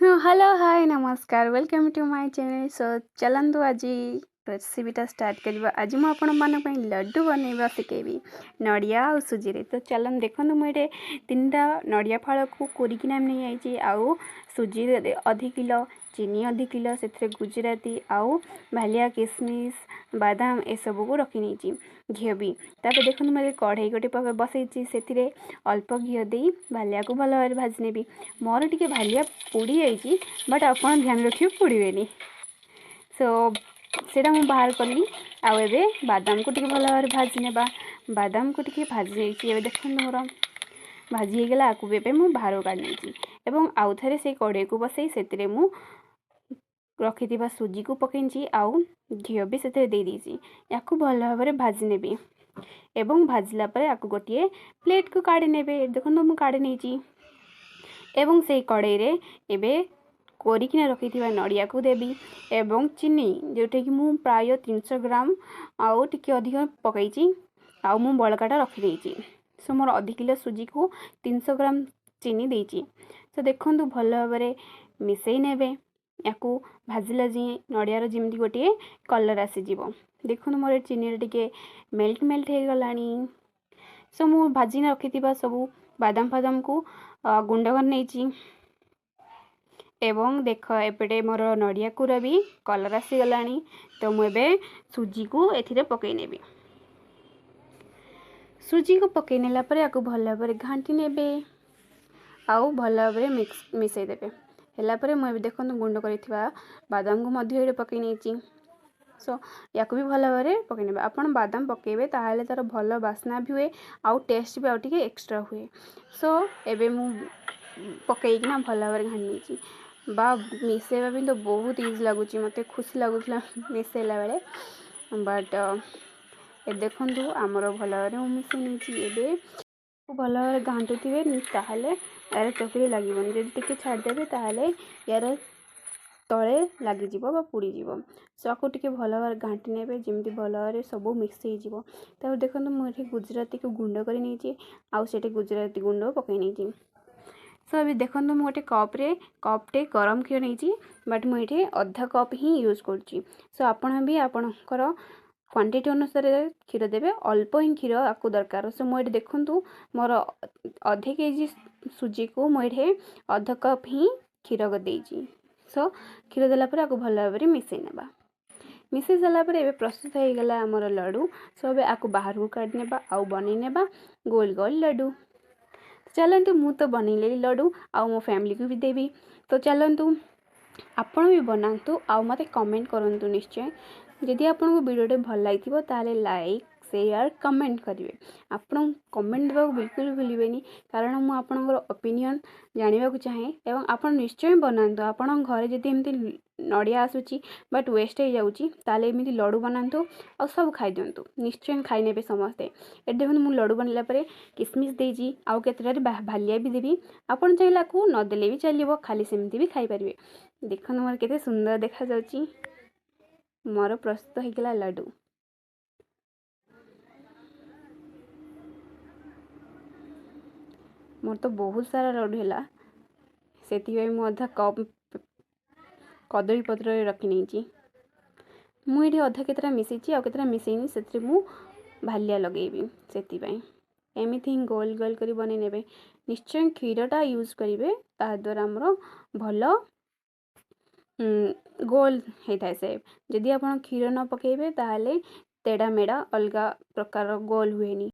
Hello hi नमस्कार welcome to my channel. सो चलतु आज रेसिपीटा स्टार्ट करवा। आज मुझे आपण मानी लड्डू बनवा शिखेबी नड़िया और सुजी रे। तो चलन देखो मुझे 3टा नड़िया फाड़ को कोरिकिना नहीं आउ सुजी अध किलो चीनी अध किलो से गुजराती आउ भालिया किसमिश बादाम ए सब को रखी नहीं घी भी। तापर देखो मैं कढ़ई गोटे बसई से अल्प घी दे भालिया को भल भाव भाजी नेबी। मोर टे भालिया पोड़ी जाइए बट आप ध्यान रखिए पोड़े। सो सेटा मुझे बाहर कली आए बादाम को भल भाव भाजी नेबा। बादाम को भाजी जाइए देखो मोर भाजी होगला। आपको मुझे बाहर काढ़ी एवं आउ थे से कड़े को बसई से रखि सुजी को पकई आउ घी भी से देदेसी या भल भाव भाजी नेबी एवं भाजला पर आपको गोटे प्लेट को काढ़ी नेबे। देखो मुझे काढ़ी नहीं एवं से कड़ई रे एबे कोरिकिना रखि नड़िया को देवी एवं चीनी जोटा कि मु प्राय 300 ग्राम आउ टिके अधिक पकई आउ मु बड़काटा रखी देछि। सो मोर आध किलो सुजी को 300 ग्राम चीनी देछि। तो देखो भल भाव मिसई नेबे या भाजिला जी नड़ियार जमी गोटे कलर आसीज। देखो मोर चीनी टिके मेल्ट मेल्ट हो गलानी। सो मु भाजी रखि सबू बादाम फादाम को गुंड कर नहीं एवं देख एपटे मोर नड़िया कूरा भी कलर आसीगला। तो मुझे सुजी को एथिरे पकई नेबी। सुजी को पकई नेला पर आपको भल भाव घाटी नेबे आउ भल भाव मिसई देबे। हेला परे मुझे देखो गुंड कर बादाम को मध्य पकई नहीं। सो या भी भल भाव पकई ने। आप बादाम पकेबे ताहले तार भल बास्ना भी हुए आउ टेस्ट भी आउ एक्स्ट्रा हुए। सो एबे मु पकईकिना भल भाव घाटी बा मिसेवा भी तो बहुत इजी लगुच मत खुशी लगुला मिसेला बेले। बट ए देखु आमर भल भाव मिसे नहीं भल भाव घाटुवे ताहले यार चकरी लगे जब टी छाड़देवे ताहले यार तले लगिज पोड़ीज। सो आपको टे भल भाव घाटी ने जमी भल भाव सब मिक्स हो। देखो मुझे गुजराती को गुंड कर नहीं आउ से गुजराती गुंड पकई नहीं। सो अभी देखो मुझे गोटे कपटे गरम क्षीर नहीं बट मुझे अधा कप ही यूज कर। सो आपण भी आपणकर क्वांटिटी अनुसार क्षीर देवे अल्प ही क्षीर आपको दरकार। सो मुझे देखु मोर अधे केजी सुजी को मुझे अध कप ही क्षीर देजी। सो क्षीर देलापर आपको भल भाव मिसई नेबा। मिसई सारापर एवं प्रस्तुत हो गला आमर लड्डू। सो अब आपको बाहर को काढ़ी नेबा आउ बनै नेबा गोल गोल लड्डू। चलतु मु तो बनइली लड्डू आउ मो फैमिली को भी देवी। तो चलतु आपण भी बनातु आउ मते कमेंट करंतु निश्चय। जदि आपको वीडियो भल लगी ताले लाइक शेयर कमेंट करेंगे। आपन कमेंट देवा बिल्कुल भूलें कारण मुझे आपंकर ओपिनियन जानवा चाहे एवं आप निश्चय बनातु। आपण घर जब एमती नड़िया आसूची बट वेस्ट हो जाऊँगी ताले एमती लड्डू बनातु और सब खाई दिंतु निश्चय खाई ने समस्ते। ये देखो मुझे लड्डू बनला किसमिश देजी आउ केतटा भालिया भी देवी। आपन चाहिए को नदेले भी चलो खाली सेमती भी खाई पारे। देखो मोर केते सुंदर देखा जाउची मोर प्रस्तुत होगला लड्डू। मोर तो बहुत सारा लड्डू है से अधा कप कदली पत्र रखी नहीं। मुझे अधा केतटा मिसई आउ केतटा मिसईनी से मु भालिया लगेबी से एमती ही गोल गोल कर बन ने। निश्चय क्षीरटा यूज करेंगे ताद्वारा आमर भल गोल होता है से। जदि आप क्षीर न पकेबे ताहले तेड़ा मेड़ा अलग प्रकार गोल हुएनी।